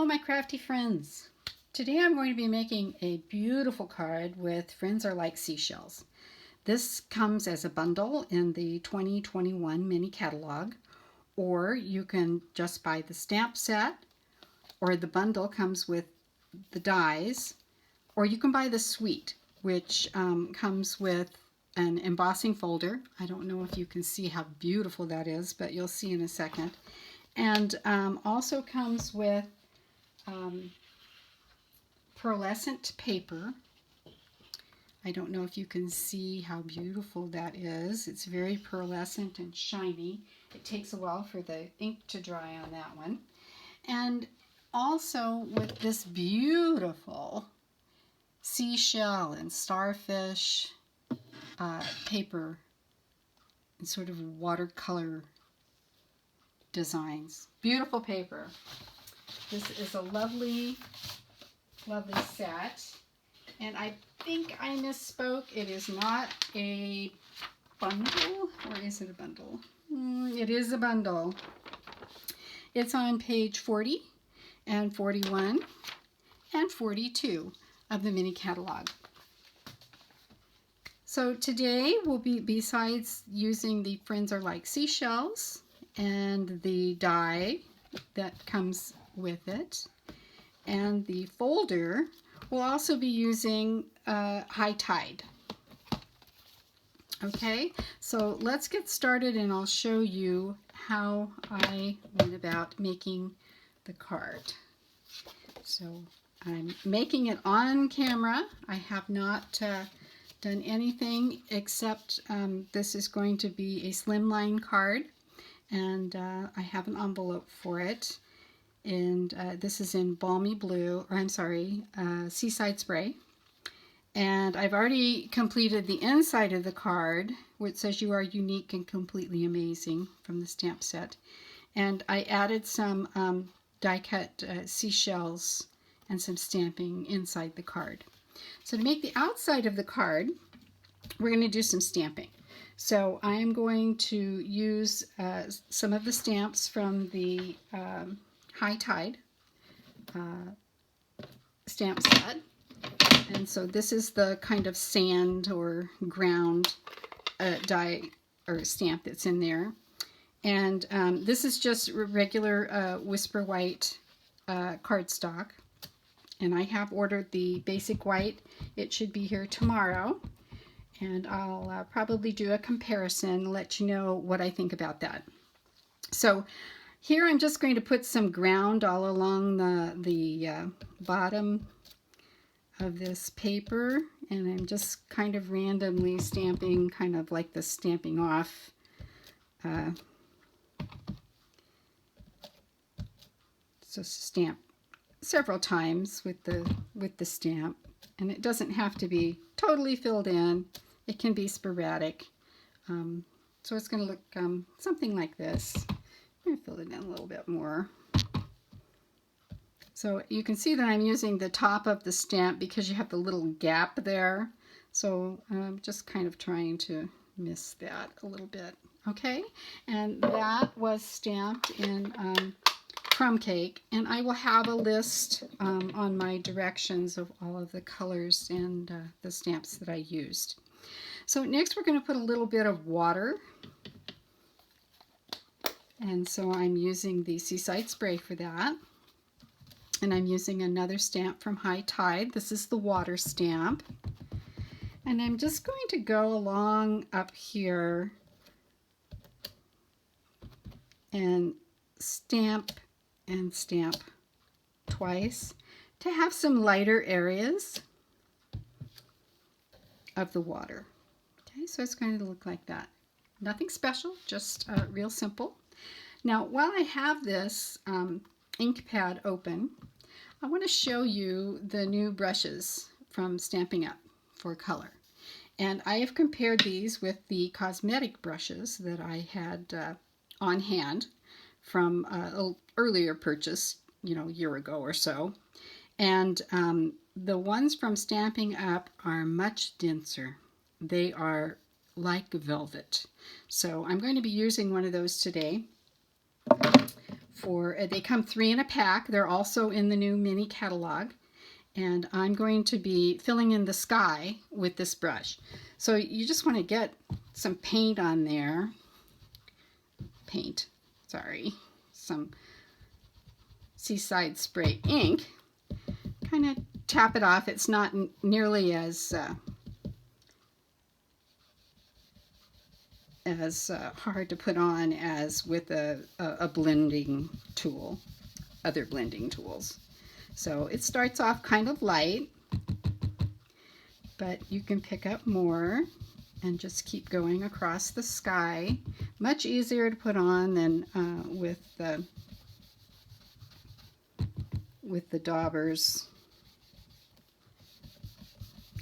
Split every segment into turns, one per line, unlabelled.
Hello my crafty friends. Today I'm going to be making a beautiful card with Friends Are Like Seashells. This comes as a bundle in the 2021 mini catalog, or you can just buy the stamp set, or the bundle comes with the dies, or you can buy the suite, which comes with an embossing folder. I don't know if you can see how beautiful that is, but you'll see in a second. And also comes with pearlescent paper. I don't know if you can see how beautiful that is. It's very pearlescent and shiny. It takes a while for the ink to dry on that one. And also with this beautiful seashell and starfish paper and sort of watercolor designs. Beautiful paper. This is a lovely set, and I think I misspoke. It is not a bundle, or is it a bundle? It is a bundle. It's on page 40 and 41 and 42 of the mini catalog. So today we'll be, besides using the Friends Are Like Seashells and the die that comes with it, and the folder, we'll also be using High Tide. Okay, so let's get started and I'll show you how I went about making the card. So I'm making it on camera. I have not done anything except this is going to be a Slimline card, and I have an envelope for it. And this is in Balmy Blue, or I'm sorry, Seaside Spray. And I've already completed the inside of the card, which says "You are unique and completely amazing" from the stamp set. And I added some die-cut seashells and some stamping inside the card. So to make the outside of the card, we're going to do some stamping. So I'm going to use some of the stamps from the High Tide stamp set, and so this is the kind of sand or ground die or stamp that's in there, and this is just regular Whisper White cardstock, and I have ordered the basic white. It should be here tomorrow, and I'll probably do a comparison, let you know what I think about that. So here I'm just going to put some ground all along the bottom of this paper, and I'm just kind of randomly stamping, kind of like the stamping off so stamp several times with the stamp, and it doesn't have to be totally filled in. It can be sporadic. So it's going to look something like this. I'm going to fill it in a little bit more. So you can see that I'm using the top of the stamp because you have the little gap there. So I'm just kind of trying to miss that a little bit. Okay, and that was stamped in crumb cake, and I will have a list on my directions of all of the colors and the stamps that I used. So next we're going to put a little bit of water. And so I'm using the Seaside Spray for that. And I'm using another stamp from High Tide. This is the water stamp. And I'm just going to go along up here and stamp twice to have some lighter areas of the water. Okay, so it's going to look like that. Nothing special, just real simple. Now, while I have this ink pad open, I want to show you the new brushes from Stampin' Up! For color. And I have compared these with the cosmetic brushes that I had on hand from an earlier purchase, you know, a year ago or so. And the ones from Stampin' Up! Are much denser. They are like velvet. So I'm going to be using one of those today they come 3 in a pack. They're also in the new mini catalog. And I'm going to be filling in the sky with this brush. So you just want to get some paint on there. Some Seaside Spray ink. Kind of tap it off. It's not nearly as hard to put on as with a blending tool, other blending tools. So it starts off kind of light, but you can pick up more and just keep going across the sky. Much easier to put on than with the daubers.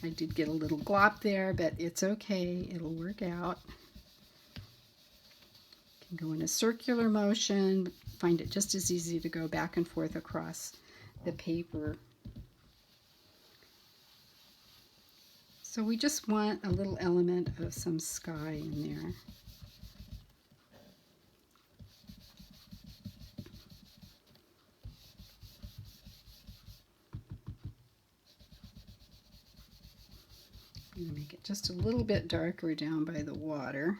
I did get a little glop there, but it's okay. It'll work out. You can go in a circular motion. Find it just as easy to go back and forth across the paper. So we just want a little element of some sky in there. I'm going to make it just a little bit darker down by the water.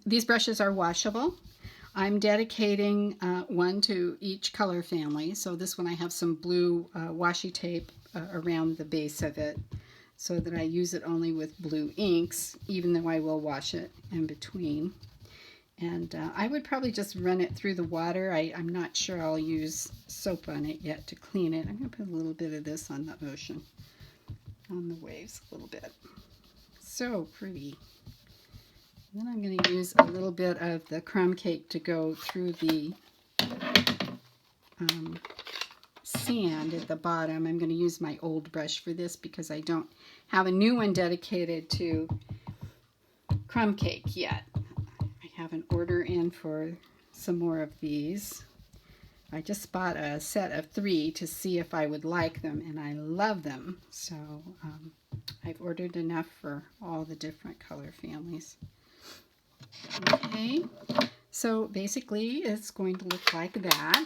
These brushes are washable. I'm dedicating one to each color family. So this one I have some blue washi tape around the base of it so that I use it only with blue inks, even though I will wash it in between. And I would probably just run it through the water. I'm not sure I'll use soap on it yet to clean it. I'm going to put a little bit of this on the ocean, on the waves a little bit. So pretty. Then I'm going to use a little bit of the crumb cake to go through the sand at the bottom. I'm going to use my old brush for this because I don't have a new one dedicated to crumb cake yet. I have an order in for some more of these. I just bought a set of 3 to see if I would like them, and I love them. So I've ordered enough for all the different color families. Okay, so basically it's going to look like that.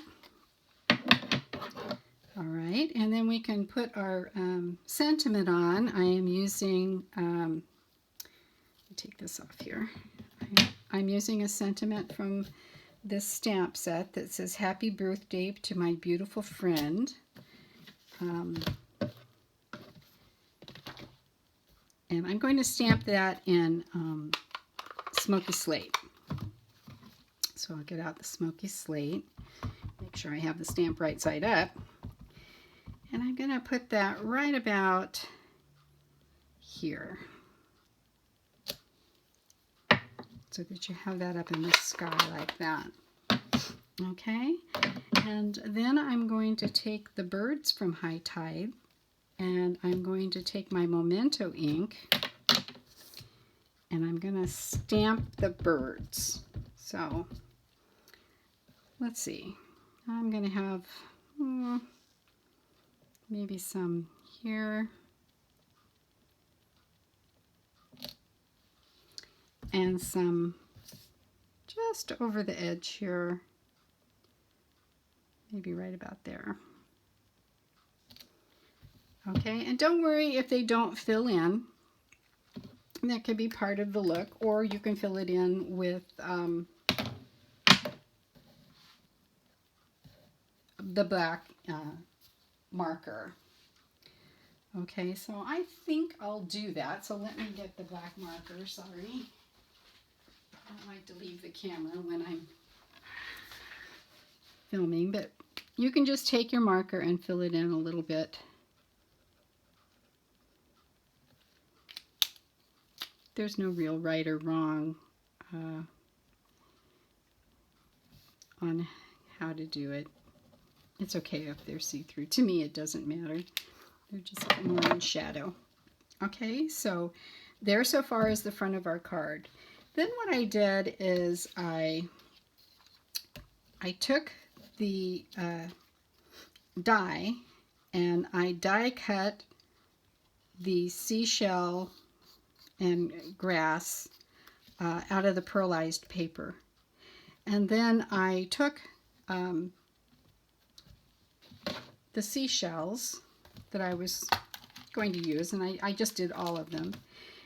All right, and then we can put our sentiment on. I am using, let me take this off here. I'm using a sentiment from this stamp set that says, "Happy birthday to my beautiful friend." And I'm going to stamp that in Smoky Slate. So I'll get out the Smoky Slate, make sure I have the stamp right side up, and I'm going to put that right about here so that you have that up in the sky like that. Okay, and then I'm going to take the birds from High Tide, and I'm going to take my Memento ink, and I'm going to stamp the birds. So let's see, I'm going to have maybe some here and some just over the edge here, maybe right about there. Okay, and don't worry if they don't fill in. That could be part of the look, or you can fill it in with the black marker. Okay, so I think I'll do that. So let me get the black marker, sorry. I don't like to leave the camera when I'm filming, but you can just take your marker and fill it in a little bit. There's no real right or wrong on how to do it. It's okay if they're see-through. To me, it doesn't matter. They're just more in shadow. Okay, so there so far is the front of our card. Then what I did is I took the die and I die cut the seashell and grass out of the pearlized paper. And then I took the seashells that I was going to use, and I just did all of them.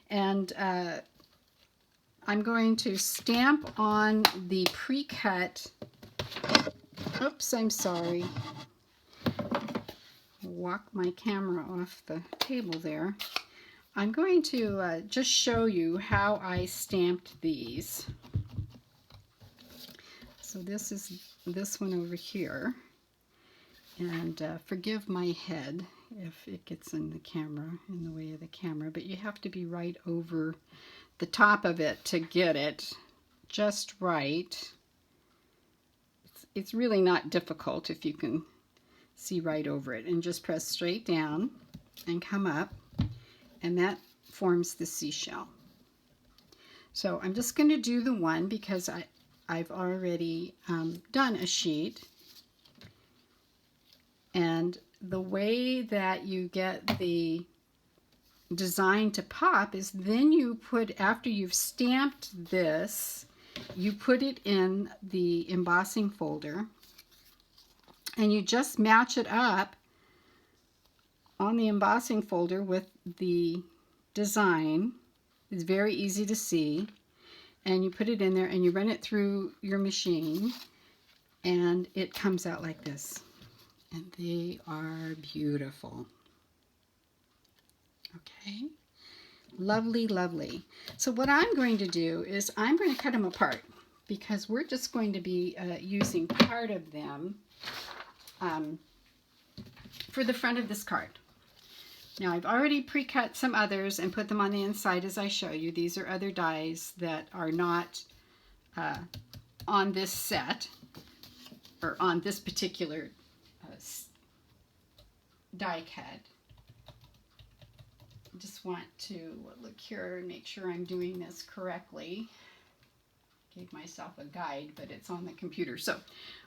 And I'm going to stamp on the pre-cut, oops, I'm sorry, walk my camera off the table there. I'm going to just show you how I stamped these. So this is this one over here, and forgive my head if it gets in the camera, in the way of the camera, but you have to be right over the top of it to get it just right. It's really not difficult if you can see right over it, and just press straight down and come up, and that forms the seashell. So I'm just going to do the one because I've already done a sheet, and the way that you get the design to pop is then you put, after you've stamped this, you put it in the embossing folder, and you just match it up on the embossing folder with the design. It's very easy to see, and you put it in there and you run it through your machine, and it comes out like this, and they are beautiful. Okay, lovely, lovely. So what I'm going to do is I'm going to cut them apart, because we're just going to be using part of them for the front of this card. Now I've already pre-cut some others and put them on the inside as I show you. These are other dies that are not on this set, or on this particular die cut. I just want to look here and make sure I'm doing this correctly. Gave myself a guide, but it's on the computer. So,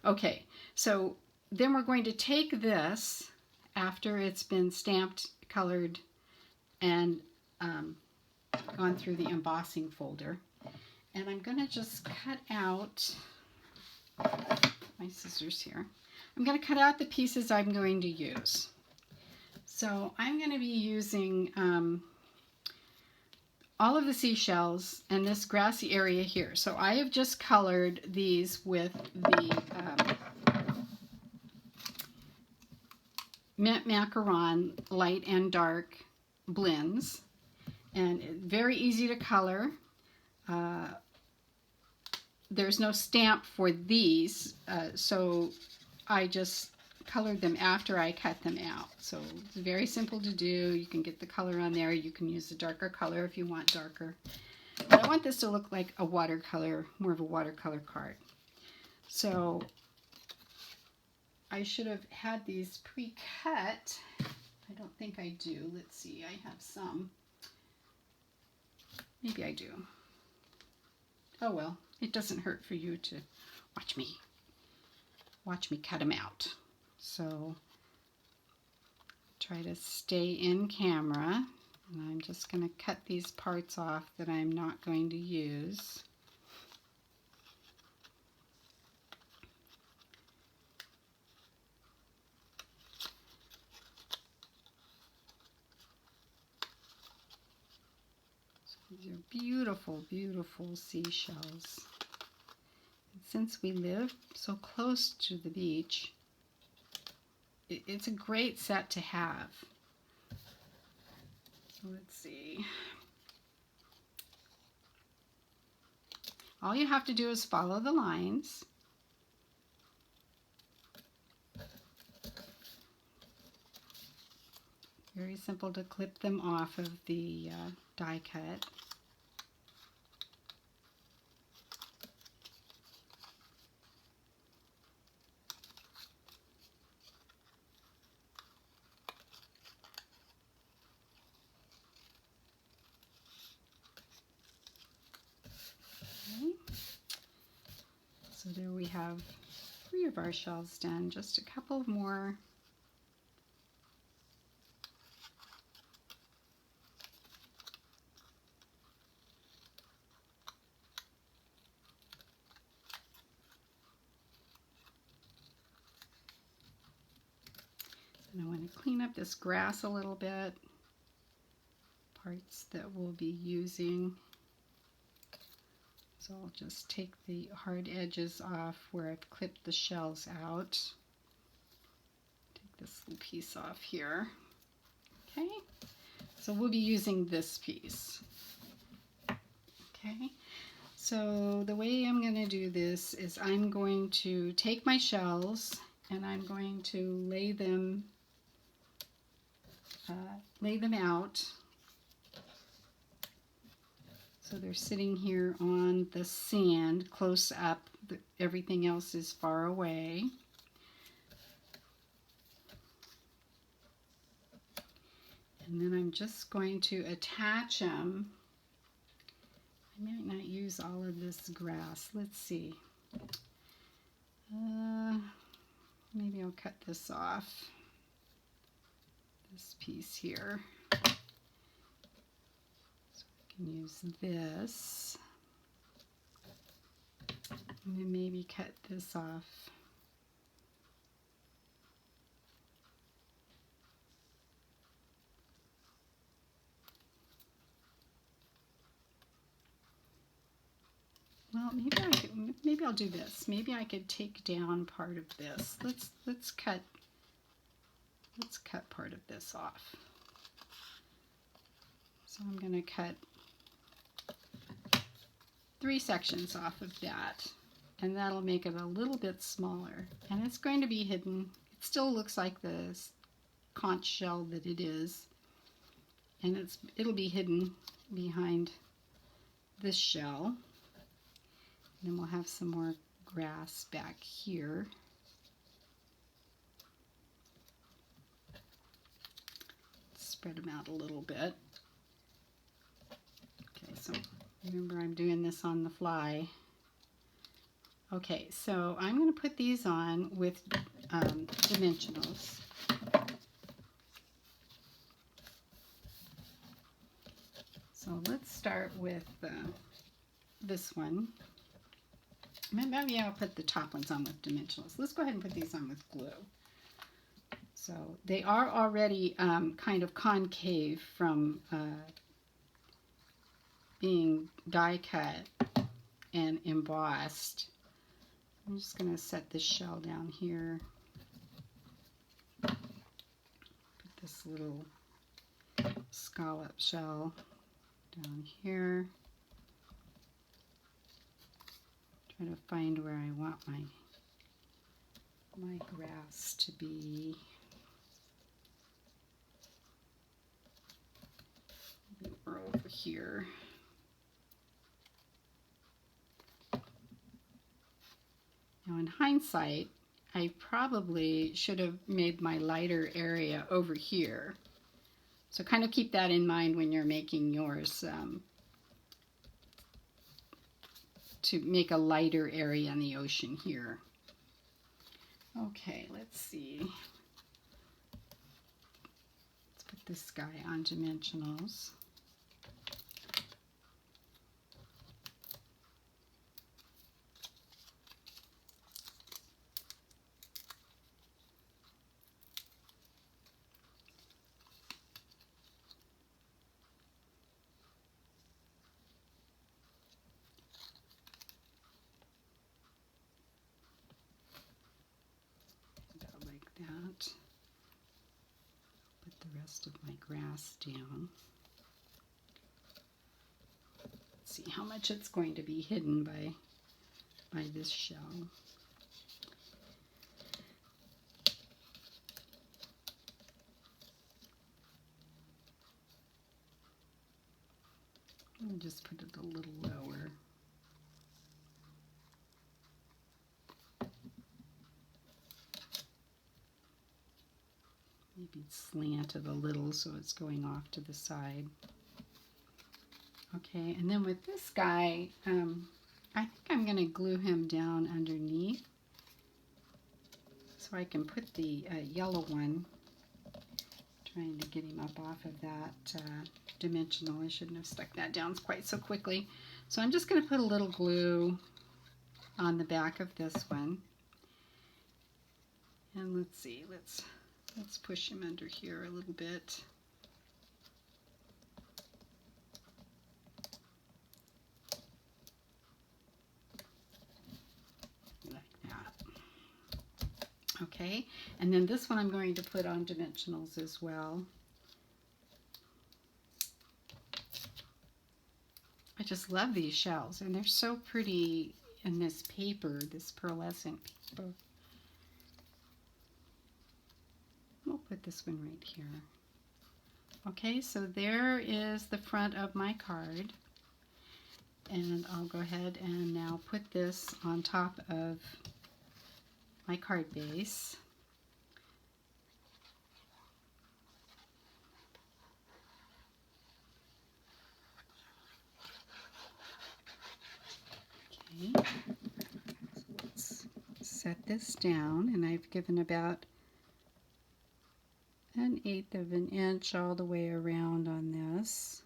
okay, so then we're going to take this after it's been stamped, colored, and gone through the embossing folder, and I'm going to just cut out my scissors here. I'm going to cut out the pieces I'm going to use. So I'm going to be using all of the seashells and this grassy area here. So I have just colored these with the mint macaron light and dark blends, and very easy to color. There's no stamp for these, so I just colored them after I cut them out. So it's very simple to do. You can get the color on there. You can use a darker color if you want darker. But I want this to look like a watercolor, more of a watercolor card. So I should have had these pre-cut. I don't think I do. Let's see, I have some. Maybe I do. Oh well, it doesn't hurt for you to watch me cut them out. So try to stay in camera, and I'm just going to cut these parts off that I'm not going to use. These are beautiful, beautiful seashells. And since we live so close to the beach, it's a great set to have. So let's see. All you have to do is follow the lines. Very simple to clip them off of the die cut. So there we have 3 of our shells done, just a couple more. going to clean up this grass a little bit, parts that we'll be using. So I'll just take the hard edges off where I've clipped the shells out. Take this little piece off here. Okay, so we'll be using this piece. Okay, so the way I'm going to do this is I'm going to take my shells and I'm going to lay them out. So they're sitting here on the sand, close up. Everything else is far away. And then I'm just going to attach them. I might not use all of this grass. Let's see. Maybe I'll cut this off. This piece here. Use this, and then maybe cut this off. Well, maybe I'll do this. Maybe I could take down part of this. Let's cut part of this off. So I'm going to cut 3 sections off of that, and that'll make it a little bit smaller, and it's going to be hidden. It still looks like the conch shell that it is, and it'll be hidden behind this shell. And then we'll have some more grass back here. Spread them out a little bit. Okay, so remember, I'm doing this on the fly. Okay, so I'm going to put these on with dimensionals. So let's start with this one. Maybe I'll put the top ones on with dimensionals. Let's go ahead and put these on with glue. So they are already kind of concave from being die cut and embossed. I'm just going to set this shell down here. Put this little scallop shell down here. Try to find where I want my grass to be. Maybe we're over here. Now in hindsight, I probably should have made my lighter area over here. So kind of keep that in mind when you're making yours, to make a lighter area in the ocean here. Okay, let's see. Let's put this guy on dimensionals. That. Put the rest of my grass down. Let's see how much it's going to be hidden by this shell. I'll just put it a little lower. Maybe slant it a little so it's going off to the side. Okay, and then with this guy, I think I'm going to glue him down underneath so I can put the yellow one, trying to get him up off of that dimensional. I shouldn't have stuck that down quite so quickly. So I'm just going to put a little glue on the back of this one. And let's see, let's Let's push him under here a little bit. Like that. Okay, and then this one I'm going to put on dimensionals as well. I just love these shells, and they're so pretty in this paper, this pearlescent paper. We'll put this one right here. Okay, so there is the front of my card. And I'll go ahead and now put this on top of my card base. Okay, so let's set this down, and I've given about 1/8 of an inch all the way around on this.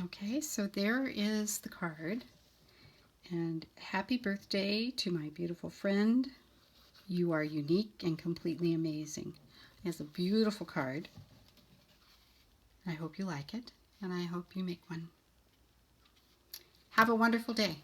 Okay, so there is the card, and happy birthday to my beautiful friend. You are unique and completely amazing. It's a beautiful card. I hope you like it, and I hope you make one. Have a wonderful day.